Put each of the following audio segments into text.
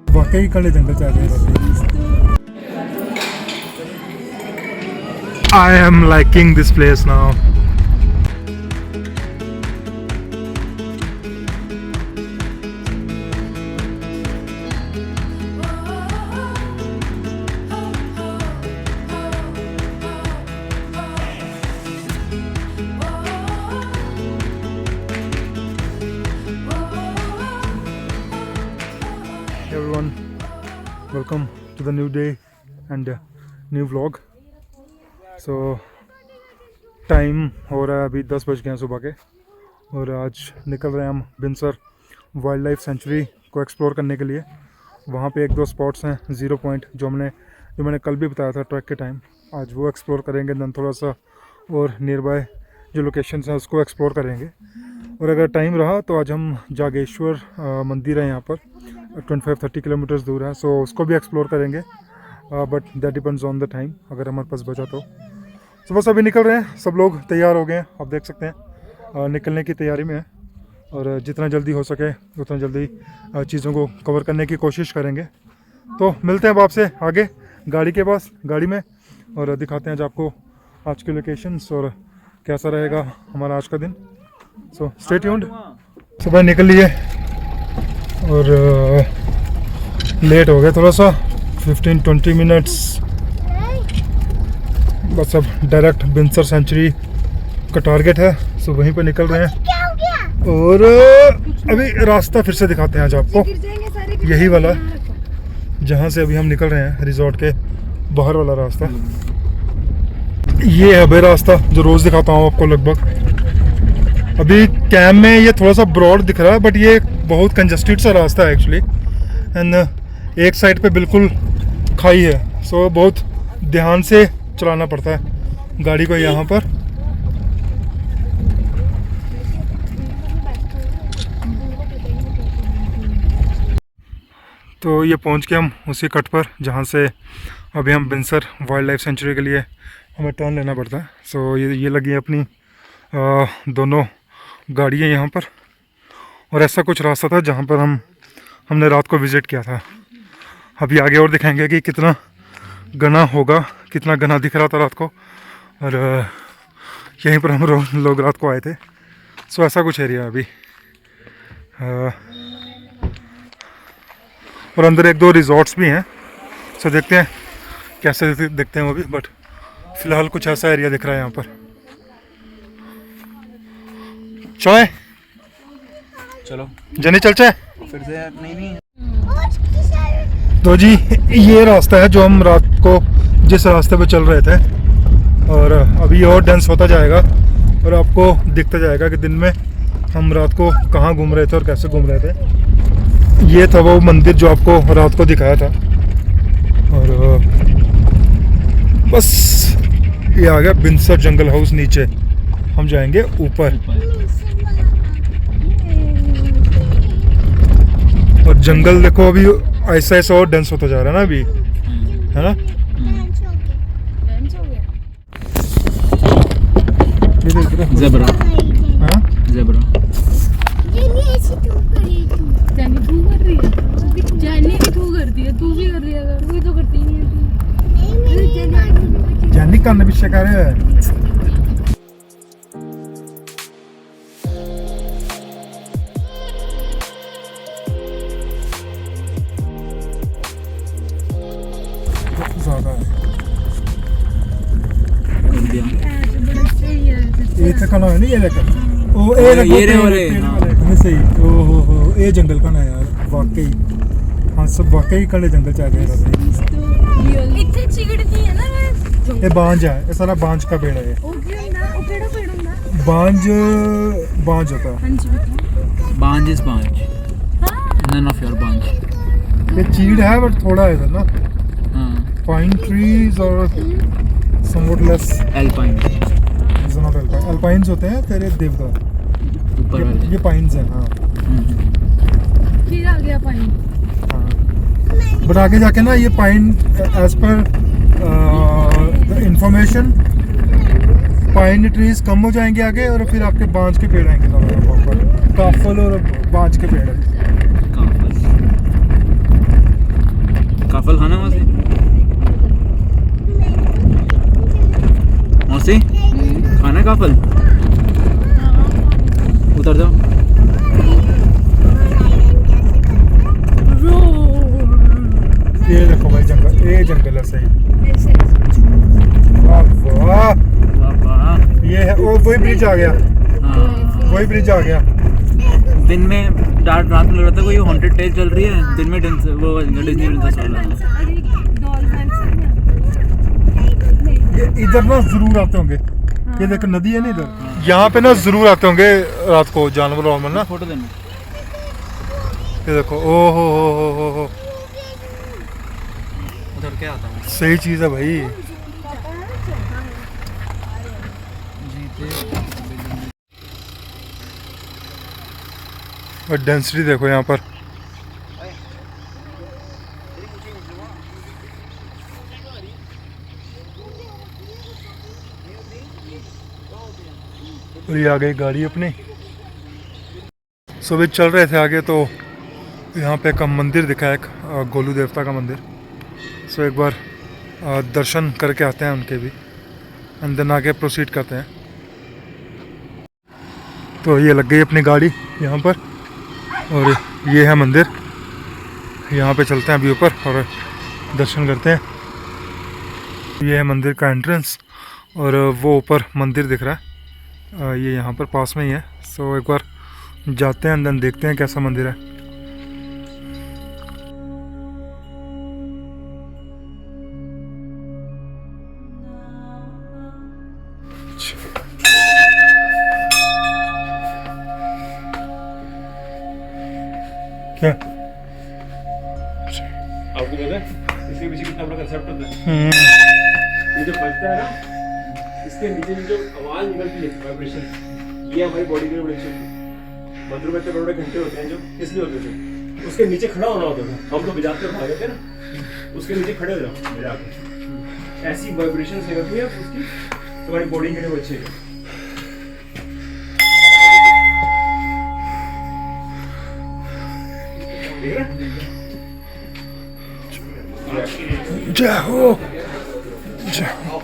वाकई कड़े जंगल च आ गए। I am liking this place now. Everyone, welcome to the new day and new vlog. So time हो रहा है अभी 10 बज गए हैं सुबह के और आज निकल रहे हैं हम बिनसर वाइल्ड लाइफ सेंचुरी को एक्सप्लोर करने के लिए। वहाँ पे एक दो स्पॉट्स हैं ज़ीरो पॉइंट जो मैंने कल भी बताया था ट्रैक के टाइम, आज वो एक्सप्लोर करेंगे। देन थोड़ा सा और नियर बाय जो लोकेशंस हैं उसको एक्सप्लोर करेंगे। और अगर टाइम रहा तो आज हम जागेश्वर मंदिर है यहाँ पर 25-30 किलोमीटर्स दूर है, सो उसको भी एक्सप्लोर करेंगे। But that depends on the time, अगर हमारे पास बचा तो। सो बस अभी निकल रहे हैं, सब लोग तैयार हो गए हैं, आप देख सकते हैं निकलने की तैयारी में है। और जितना जल्दी हो सके उतना जल्दी चीज़ों को कवर करने की कोशिश करेंगे। तो मिलते हैं अब आपसे आगे गाड़ी के पास, गाड़ी में, और दिखाते हैं आज आपको आज की लोकेशंस और कैसा रहेगा हमारा आज का दिन। So stay tuned. सुबह निकल लिए और लेट हो गया थोड़ा सा, 15-20 मिनट्स। बस अब डायरेक्ट बिनसर सेंचुरी का टारगेट है, सो वहीं पर निकल रहे हैं। और अभी रास्ता फिर से दिखाते हैं आज आपको, यही वाला जहाँ से अभी हम निकल रहे हैं, रिजॉर्ट के बाहर वाला रास्ता। ये है भाई रास्ता जो रोज़ दिखाता हूँ आपको लगभग। अभी कैम में ये थोड़ा सा ब्रॉड दिख रहा है बट ये बहुत कंजस्टेड सा रास्ता है एक्चुअली। एंड एक साइड पे बिल्कुल खाई है, सो बहुत ध्यान से चलाना पड़ता है गाड़ी को यहाँ पर। तो ये पहुँच के हम उसी कट पर जहाँ से अभी हम बिनसर वाइल्ड लाइफ सेंचुरी के लिए हमें टर्न लेना पड़ता है। सो ये लगी है अपनी दोनों गाड़ियाँ यहाँ पर। और ऐसा कुछ रास्ता था जहाँ पर हमने रात को विज़िट किया था। अभी आगे और दिखाएंगे कि कितना घना होगा, कितना घना दिख रहा था रात को। और यहीं पर हम लोग रात को आए थे। सो ऐसा कुछ एरिया अभी। और अंदर एक दो रिजॉर्ट्स भी हैं, सो देखते हैं कैसे दिखते हैं वो भी। बट फ़िलहाल कुछ ऐसा एरिया दिख रहा है यहाँ पर। चाय चलो जनी चल चाय फिर से। नहीं तो जी ये रास्ता है जो हम रात को जिस रास्ते पे चल रहे थे, और अभी और डेंस होता जाएगा और आपको दिखता जाएगा कि दिन में हम रात को कहाँ घूम रहे थे और कैसे घूम रहे थे। ये था वो मंदिर जो आपको रात को दिखाया था। और बस ये आ गया बिनसर जंगल हाउस। नीचे हम जाएंगे ऊपर, और जंगल देखो अभी ऐसा ऐसा और डेंस होता जा रहा है ना अभी, है ना। ज़ेब्रा, हाँ ज़ेब्रा। जानी करने भी शिकार है। ये थकाना है नहीं, ये देखो ओ ए ये वाले सही। ओ हो ये जंगल का ना यार, वाकई हाँ सब वाकई कड़े जंगल च आ गए। इतने चिगड़ती है ना। ये बांझ है, ये सारा बांझ का पेड़ है। बांझ होता है। बांझ इज बांझ, नन ऑफ योर बांझ। ये चीड़ है बट थोड़ा है इधर ना। पाइन ट्रीज और somewhat less alpine. Not alpine, alpines होते हैं तेरे देवदार, ऊपर वाले ये पाइन्स हैं। हाँ फिर आ गया पाइन। हाँ बट आगे जाके ना ये pine as per the information pine trees कम हो जाएंगे आगे, और फिर आपके बांझ के पेड़ आएंगे। काफल और बांझ के पेड़ है। ये जंगल है सही। ऐसे वाह वाह, वाह। ये है वो, वही ब्रिज आ गया, हाँ, वही ब्रिज आ गया। दिन में रात में लग रहा था कोई हॉन्टेड टेल चल रही है, दिन में वो डिज्नी प्रिंसेस वाला। अरे डॉल्फिन ये इधर ना जरूर आते होंगे, ये देखो नदी है ना इधर, यहाँ पे ना जरूर आते होंगे रात को जानवर और ना। फोटो देना। ये देखो, ओ हो, उधर क्या आता हूँ सही चीज़ है भाई। और डेंसिटी देखो यहाँ पर, और ये आ गई गाड़ी अपनी। सुबह चल रहे थे आगे तो यहाँ पे एक मंदिर दिखा है, एक गोलू देवता का मंदिर। सो एक बार दर्शन करके आते हैं उनके भी, एंड देन आगे प्रोसीड करते हैं। तो ये लग गई अपनी गाड़ी यहाँ पर, और ये है मंदिर। यहाँ पे चलते हैं अभी ऊपर और दर्शन करते हैं। ये है मंदिर का एंट्रेंस, और वो ऊपर मंदिर दिख रहा है, ये यहाँ पर पास में ही है। सो एक बार जाते हैं, देन देखते हैं कैसा मंदिर है। क्या आपको पता है इसके पीछे कितना बड़ा कंसेप्ट होता है? ये जो बजता है ना, इसके नीचे जो आवाज निकलती है, वाइब्रेशन, ये हमारी बॉडी के वाइब्रेशन। मंदिरों में इतने बड़े घंटे होते हैं जो किस लिए होते थे? उसके नीचे खड़ा होना होता था। हम तो बजाते भागे थे ना, उसके नीचे खड़े हो जाओ बजा के, ऐसी वाइब्रेशन निकलती है उसकी, तुम्हारी बॉडी के लिए वो अच्छी है। ठीक है? जय हो, जय हो।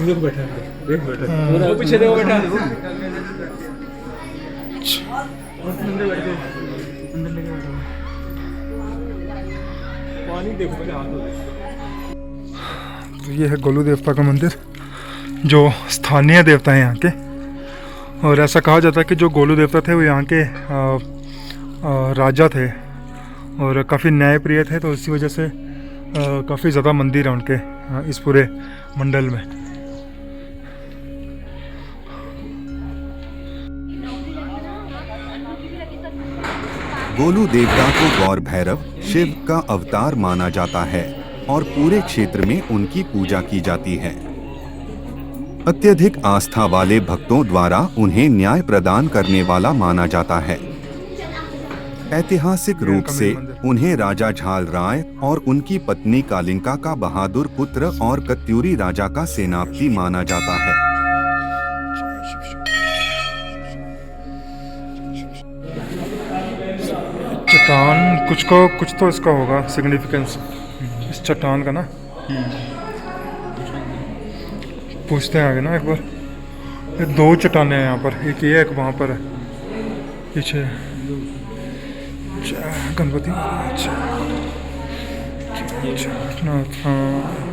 देखो बैठा है, देखो बैठा है, वो पीछे देखो बैठा है। पानी देखो पहले, हाथ धो। तो ये है गोलू देवता का मंदिर, जो स्थानीय देवता हैं यहाँ के। और ऐसा कहा जाता है कि जो गोलू देवता थे वो यहाँ के राजा थे और काफ़ी न्यायप्रिय थे, तो इसी वजह से काफ़ी ज़्यादा मंदिर है उनके इस पूरे मंडल में। गोलू देवता को गौर भैरव शिव का अवतार माना जाता है और पूरे क्षेत्र में उनकी पूजा की जाती है। अत्यधिक आस्था वाले भक्तों द्वारा उन्हें न्याय प्रदान करने वाला माना जाता है। ऐतिहासिक रूप से उन्हें राजा झाल राय और उनकी पत्नी कालिंका का बहादुर पुत्र और कत्यूरी राजा का सेनापति माना जाता है। चट्टान कुछ तो इसका होगा सिग्निफिकेंस, इस चट्टान का ना। पूछते हैं आगे ना एक बार। ये दो चट्टानें हैं यहाँ पर, एक ये एक वहाँ पर है पीछे। गणपति महाराज, जगन्नाथ, हाँ।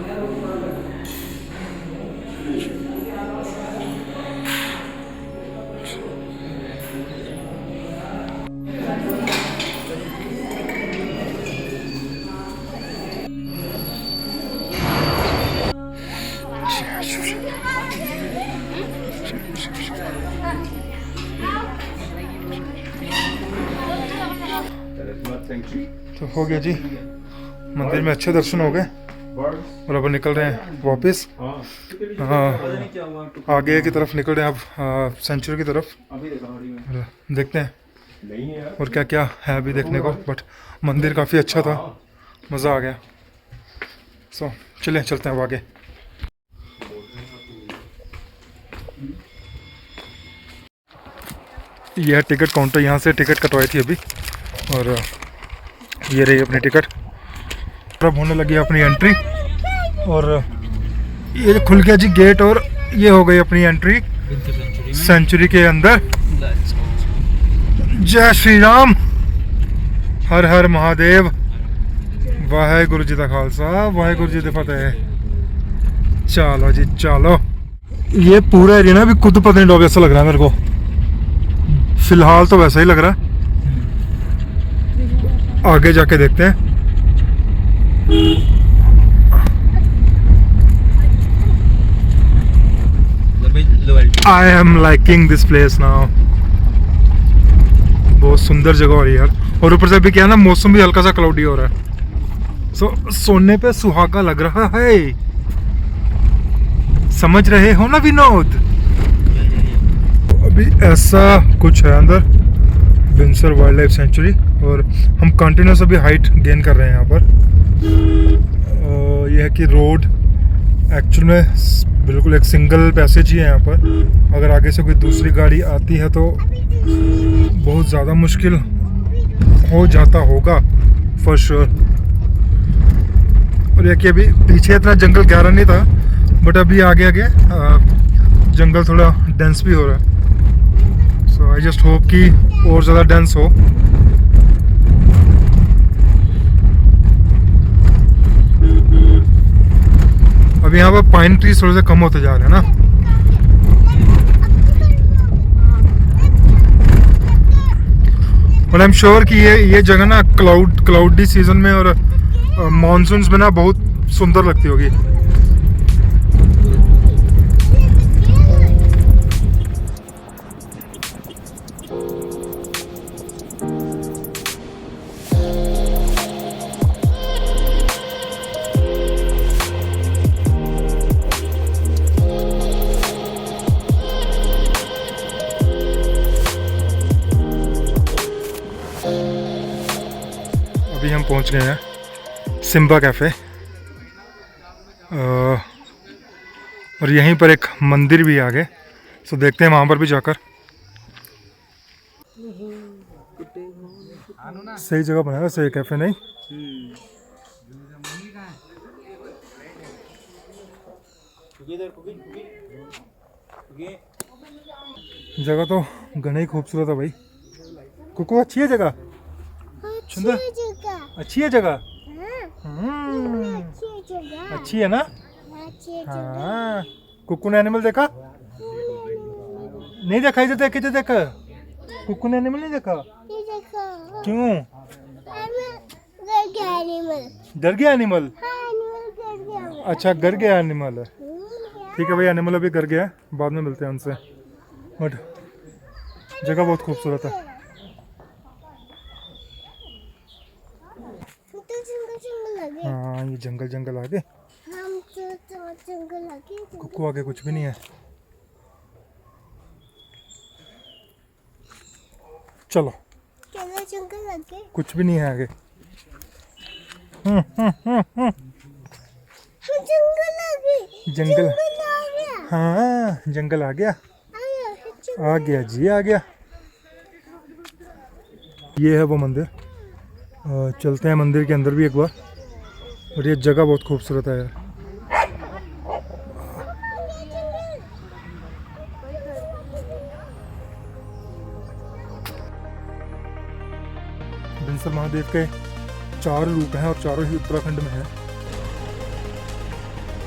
तो हो गया जी, मंदिर में अच्छे दर्शन हो गए और अब निकल रहे हैं वापस। आगे की तरफ निकल रहे हैं अब, सेंचुरी की तरफ। देखते हैं और क्या क्या है अभी देखने को, बट मंदिर काफ़ी अच्छा था, मज़ा आ गया। सो चलिए चलते हैं अब आगे। यह है टिकट काउंटर, यहाँ से टिकट कटवाई थी अभी, और ये रही अपनी टिकट। अब होने लगी अपनी एंट्री, और ये खुल गया जी गेट, और ये हो गई अपनी एंट्री सेंचुरी के अंदर। जय श्री राम, हर हर महादेव, वाहेगुरु जी का खालसा, वाहेगुरु जी की फतेह। चलो जी चलो, ये पूरा एरिया ना भी खुद पत्नीटॉप ऐसा लग रहा है मेरे को, फिलहाल तो वैसा ही लग रहा है, आगे जाके देखते हैं। I am liking this place now। बहुत सुंदर जगह हो रही है यार, और ऊपर से अभी क्या है ना, मौसम भी हल्का सा क्लाउडी हो रहा है, सोने पे सुहागा लग रहा है। समझ रहे हो ना विनोद? अभी ऐसा कुछ है अंदर बिनसर वाइल्ड लाइफ सेंचुरी, और हम कंटिन्यूस अभी हाइट गेन कर रहे हैं यहाँ पर। यह है कि रोड एक्चुअल में बिल्कुल एक सिंगल पैसेज ही है यहाँ पर। अगर आगे से कोई दूसरी गाड़ी आती है तो बहुत ज़्यादा मुश्किल हो जाता होगा फॉर श्योर। और यह कि अभी पीछे इतना जंगल गहरा नहीं था, बट अभी आगे आगे जंगल थोड़ा डेंस भी हो रहा है। सो आई जस्ट होप कि और ज़्यादा डेंस हो। अभी यहाँ पर पाइन ट्रीज थोड़े से कम होते जा रहे हैं ना। और आई एम श्योर कि ये जगह ना क्लाउडी सीजन में और मानसून्स में ना बहुत सुंदर लगती होगी। अभी हम पहुंच गए हैं सिम्बा कैफ़े, और यहीं पर एक मंदिर भी है आगे, सो देखते हैं वहाँ पर भी जाकर। सही जगह बनाया सही कैफ़े, नहीं? जगह तो घनी खूबसूरत है भाई। कुकू अच्छी है जगह, सुंदर अच्छी है जगह। अच्छी है ना? हाँ। कुकू ने एनिमल देखा? नहीं देखा? इधर देख, इधर देख। कुकू ने एनिमल नहीं देखा? क्यों? डर गया एनिमल? अच्छा डर गया एनिमल। ठीक है भाई, एनिमल अभी डर गया है, बाद में मिलते हैं उनसे। बट जगह बहुत खूबसूरत है। हाँ ये जंगल आगे, कुकू आगे कुछ भी नहीं है। चलो जंगल आगे कुछ भी नहीं है आगे। जंगल हाँ जंगल आ गया जी, आ गया। ये है वो मंदिर, चलते हैं मंदिर के अंदर भी एक बार। और ये जगह बहुत खूबसूरत है यार। बिनसर महादेव के 4 रूप हैं और चारों ही उत्तराखंड में है।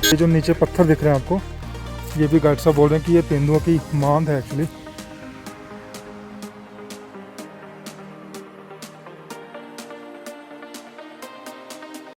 ये जो नीचे पत्थर दिख रहे हैं आपको, ये भी गाइड साहब बोल रहे हैं कि ये तेंदुओं की मांद है एक्चुअली।